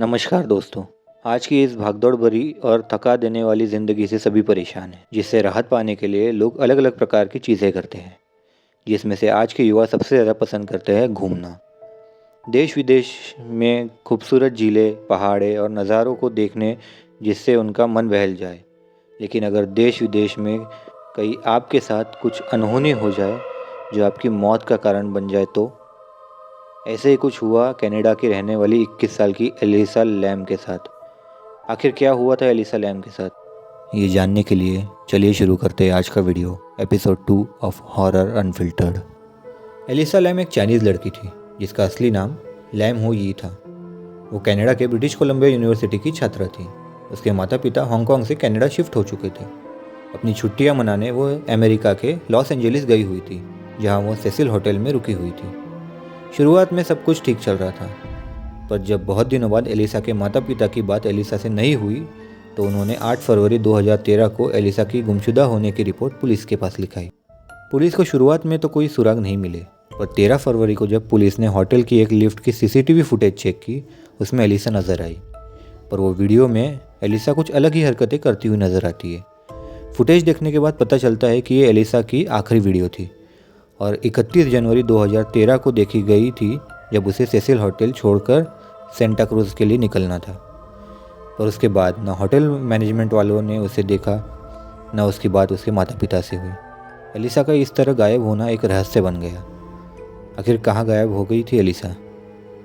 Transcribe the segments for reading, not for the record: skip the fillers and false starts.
नमस्कार दोस्तों। आज की इस भागदौड़ भरी और थका देने वाली ज़िंदगी से सभी परेशान हैं, जिससे राहत पाने के लिए लोग अलग अलग प्रकार की चीज़ें करते हैं, जिसमें से आज के युवा सबसे ज़्यादा पसंद करते हैं घूमना। देश विदेश में खूबसूरत झीलें, पहाड़े और नज़ारों को देखने जिससे उनका मन बहल जाए। लेकिन अगर देश विदेश में कहीं आपके साथ कुछ अनहोनी हो जाए जो आपकी मौत का कारण बन जाए तो ऐसे ही कुछ हुआ कनाडा की रहने वाली 21 साल की एलिसा लैम के साथ। आखिर क्या हुआ था एलिसा लैम के साथ, ये जानने के लिए चलिए शुरू करते हैं आज का video, episode 2 of horror unfiltered. Elisa Lam एक चाइनीज़ लड़की थी जिसका असली नाम लैम हो यी था। वो कनाडा के ब्रिटिश कोलंबिया यूनिवर्सिटी की छात्रा थी। उसके माता पिता हांगकांग से कनाडा शिफ्ट हो चुके थे। अपनी छुट्टियां मनाने वो अमेरिका के लॉस एंजलिस गई हुई थी, जहां वो सेसिल होटल में रुकी हुई थी। शुरुआत में सब कुछ ठीक चल रहा था, पर जब बहुत दिनों बाद एलिसा के माता पिता की बात एलिसा से नहीं हुई तो उन्होंने 8 फरवरी 2013 को एलिसा की गुमशुदा होने की रिपोर्ट पुलिस के पास लिखाई। पुलिस को शुरुआत में तो कोई सुराग नहीं मिले, पर 13 फरवरी को जब पुलिस ने होटल की एक लिफ्ट की सीसीटीवी फुटेज चेक की, उसमें एलिसा नज़र आई। पर वो वीडियो में एलिसा कुछ अलग ही हरकतें करती हुई नज़र आती है। फुटेज देखने के बाद पता चलता है कि ये एलिसा की आखिरी वीडियो थी और 31 जनवरी 2013 को देखी गई थी, जब उसे सेसिल होटल छोड़कर सेंटा क्रूज के लिए निकलना था। पर उसके बाद न होटल मैनेजमेंट वालों ने उसे देखा, न उसकी बात उसके माता पिता से हुई। एलिसा का इस तरह गायब होना एक रहस्य बन गया। आखिर कहाँ गायब हो गई थी एलिसा?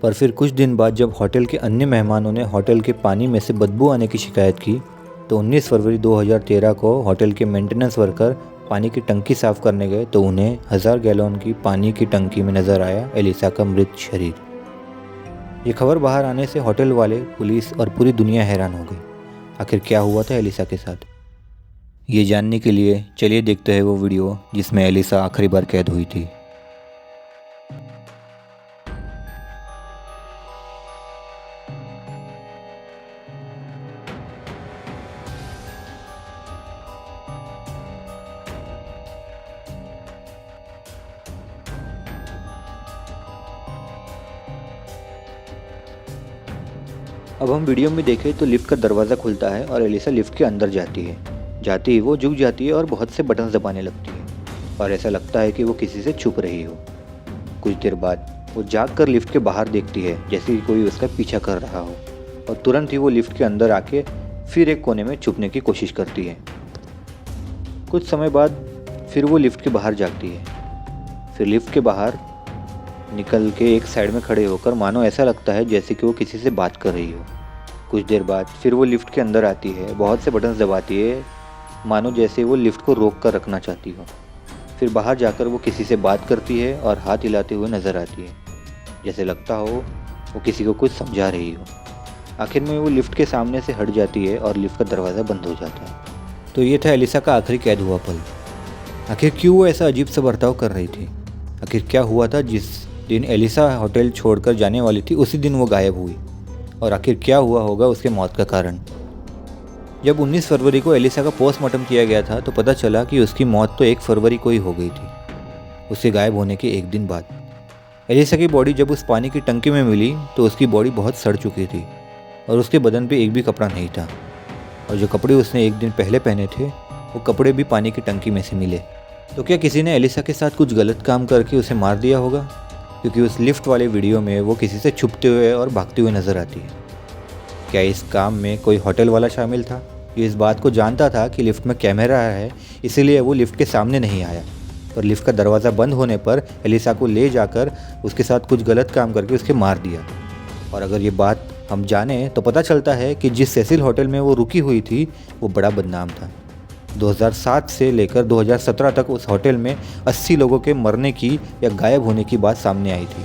पर फिर कुछ दिन बाद जब होटल के अन्य मेहमानों ने होटल के पानी में से बदबू आने की शिकायत की, तो 19 फरवरी 2013 को होटल के मेंटेनेंस वर्कर पानी की टंकी साफ करने गए तो उन्हें 1000 गैलन की पानी की टंकी में नजर आया एलिसा का मृत शरीर। ये खबर बाहर आने से होटल वाले, पुलिस और पूरी दुनिया हैरान हो गई। आखिर क्या हुआ था एलिसा के साथ? ये जानने के लिए चलिए देखते हैं वो वीडियो जिसमें एलिसा आखिरी बार कैद हुई थी। अब हम वीडियो में देखें तो लिफ्ट का दरवाज़ा खुलता है और एलिसा लिफ्ट के अंदर जाती है। जाते ही वो झुक जाती है और बहुत से बटन दबाने लगती है और ऐसा लगता है कि वो किसी से छुप रही हो। कुछ देर बाद वो जाग कर लिफ्ट के बाहर देखती है, जैसे कि कोई उसका पीछा कर रहा हो, और तुरंत ही वो लिफ्ट के अंदर आके फिर एक कोने में छुपने की कोशिश करती है। कुछ समय बाद फिर वो लिफ्ट के बाहर जागती है। फिर लिफ्ट के बाहर निकल के एक साइड में खड़े होकर मानो ऐसा लगता है जैसे कि वो किसी से बात कर रही हो। कुछ देर बाद फिर वो लिफ्ट के अंदर आती है, बहुत से बटन दबाती है, मानो जैसे वो लिफ्ट को रोक कर रखना चाहती हो। फिर बाहर जाकर वो किसी से बात करती है और हाथ हिलाते हुए नज़र आती है, जैसे लगता हो वो किसी को कुछ समझा रही हो। आखिर में वो लिफ्ट के सामने से हट जाती है और लिफ्ट का दरवाज़ा बंद हो जाता है। तो ये था एलिसा का आखिरी कैद हुआ पल। आखिर क्यों वो ऐसा अजीब सा बर्ताव कर रही थी? आखिर क्या हुआ था जिस दिन एलिसा होटल छोड़कर जाने वाली थी उसी दिन वो गायब हुई? और आखिर क्या हुआ होगा उसके मौत का कारण? जब 19 फरवरी को एलिसा का पोस्टमार्टम किया गया था तो पता चला कि उसकी मौत तो 1 फरवरी को ही हो गई थी, उसके गायब होने के एक दिन बाद। एलिसा की बॉडी जब उस पानी की टंकी में मिली तो उसकी बॉडी बहुत सड़ चुकी थी और उसके बदन पे एक भी कपड़ा नहीं था, और जो कपड़े उसने एक दिन पहले पहने थे वो कपड़े भी पानी की टंकी में से मिले। तो क्या किसी ने एलिसा के साथ कुछ गलत काम करके उसे मार दिया होगा? क्योंकि उस लिफ्ट वाले वीडियो में वो किसी से छुपते हुए और भागते हुए नजर आती है। क्या इस काम में कोई होटल वाला शामिल था? ये इस बात को जानता था कि लिफ्ट में कैमरा है, इसीलिए वो लिफ्ट के सामने नहीं आया, पर लिफ्ट का दरवाज़ा बंद होने पर एलिसा को ले जाकर उसके साथ कुछ गलत काम करके उसके मार दिया। और अगर ये बात हम जाने तो पता चलता है कि जिस सेसिल होटल में वो रुकी हुई थी वो बड़ा बदनाम था। 2007 से लेकर 2017 तक उस होटल में 80 लोगों के मरने की या गायब होने की बात सामने आई थी।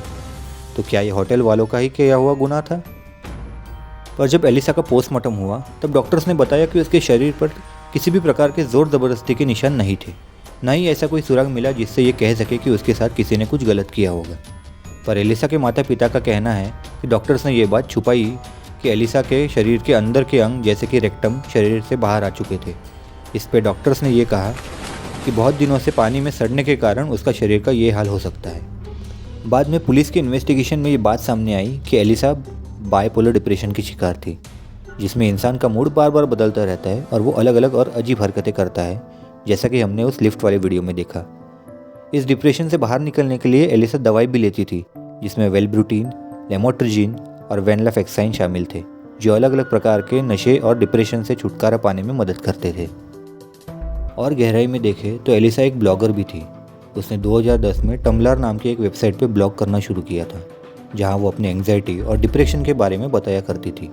तो क्या ये होटल वालों का ही किया हुआ गुनाह था? पर जब एलिसा का पोस्टमार्टम हुआ तब डॉक्टर्स ने बताया कि उसके शरीर पर किसी भी प्रकार के ज़ोर ज़बरदस्ती के निशान नहीं थे, ना ही ऐसा कोई सुराग मिला जिससे ये कह सके कि उसके साथ किसी ने कुछ गलत किया होगा। पर एलिसा के माता पिता का कहना है कि डॉक्टर्स ने ये बात छुपाई कि एलिसा के शरीर के अंदर के अंग जैसे कि रेक्टम शरीर से बाहर आ चुके थे। इस पे डॉक्टर्स ने ये कहा कि बहुत दिनों से पानी में सड़ने के कारण उसका शरीर का ये हाल हो सकता है। बाद में पुलिस के इन्वेस्टिगेशन में ये बात सामने आई कि एलिसा बायपोलर डिप्रेशन की शिकार थी, जिसमें इंसान का मूड बार बार बदलता रहता है और वो अलग अलग और अजीब हरकतें करता है, जैसा कि हमने उस लिफ्ट वाले वीडियो में देखा। इस डिप्रेशन से बाहर निकलने के लिए एलिसा दवाई भी लेती थी, जिसमें वेलब्रूटिन, लेमोट्रिजीन और वेनलाफेक्साइन शामिल थे, जो अलग अलग प्रकार के नशे और डिप्रेशन से छुटकारा पाने में मदद करते थे। और गहराई में देखें तो एलिसा एक ब्लॉगर भी थी। उसने 2010 में टम्बलर नाम की एक वेबसाइट पर ब्लॉग करना शुरू किया था, जहां वो अपने एंग्जाइटी और डिप्रेशन के बारे में बताया करती थी।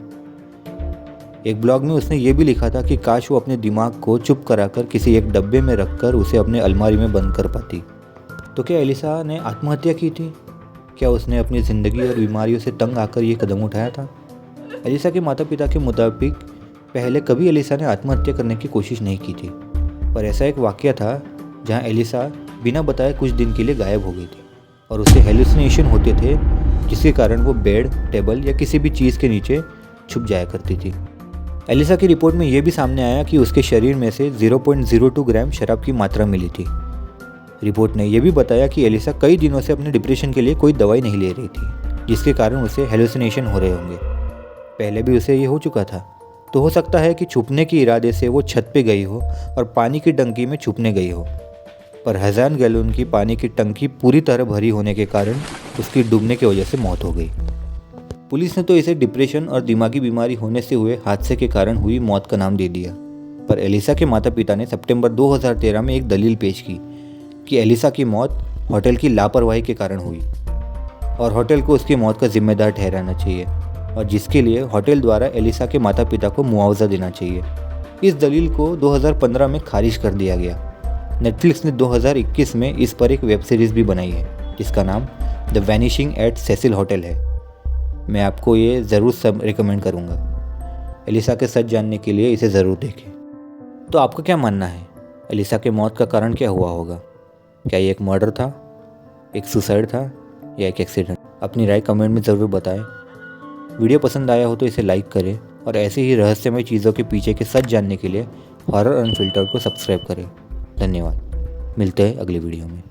एक ब्लॉग में उसने ये भी लिखा था कि काश वो अपने दिमाग को चुप कराकर किसी एक डब्बे में रखकर उसे अपने अलमारी में बंद कर पाती। तो क्या एलिसा ने आत्महत्या की थी? क्या उसने अपनी ज़िंदगी और बीमारियों से तंग आकर ये कदम उठाया था? एलिसा के माता पिता के मुताबिक पहले कभी एलिसा ने आत्महत्या करने की कोशिश नहीं की थी, पर ऐसा एक वाक़या था जहां एलिसा बिना बताए कुछ दिन के लिए गायब हो गई थी और उसे हेलुसिनेशन होते थे, जिसके कारण वो बेड, टेबल या किसी भी चीज़ के नीचे छुप जाया करती थी। एलिसा की रिपोर्ट में ये भी सामने आया कि उसके शरीर में से 0.02 ग्राम शराब की मात्रा मिली थी। रिपोर्ट ने यह भी बताया कि एलिसा कई दिनों से अपने डिप्रेशन के लिए कोई दवाई नहीं ले रही थी, जिसके कारण उसे हेलुसिनेशन हो रहे होंगे। पहले भी उसे ये हो चुका था, तो हो सकता है कि छुपने के इरादे से वो छत पे गई हो और पानी की टंकी में छुपने गई हो, पर 1000 गैलन की पानी की टंकी पूरी तरह भरी होने के कारण उसकी डूबने की वजह से मौत हो गई। पुलिस ने तो इसे डिप्रेशन और दिमागी बीमारी होने से हुए हादसे के कारण हुई मौत का नाम दे दिया, पर एलिसा के माता पिता ने सितंबर 2013 में एक दलील पेश की कि एलिसा की मौत होटल की लापरवाही के कारण हुई और होटल को उसकी मौत का जिम्मेदार ठहराना चाहिए, और जिसके लिए होटल द्वारा एलिसा के माता पिता को मुआवजा देना चाहिए। इस दलील को 2015 में खारिज कर दिया गया। नेटफ्लिक्स ने 2021 में इस पर एक वेब सीरीज़ भी बनाई है, जिसका नाम the vanishing at Cecil hotel है। मैं आपको ये ज़रूर सब रिकमेंड करूँगा। एलिसा के सच जानने के लिए इसे ज़रूर देखें। तो आपका क्या मानना है? एलिसा के मौत का कारण क्या हुआ होगा? क्या ये एक मर्डर था, एक सुसाइड था या एक एक्सीडेंट? अपनी राय कमेंट में ज़रूर बताएं। वीडियो पसंद आया हो तो इसे लाइक करें और ऐसी ही रहस्यमय चीज़ों के पीछे के सच जानने के लिए हॉरर अनफिल्टर्ड को सब्सक्राइब करें। धन्यवाद। मिलते हैं अगली वीडियो में।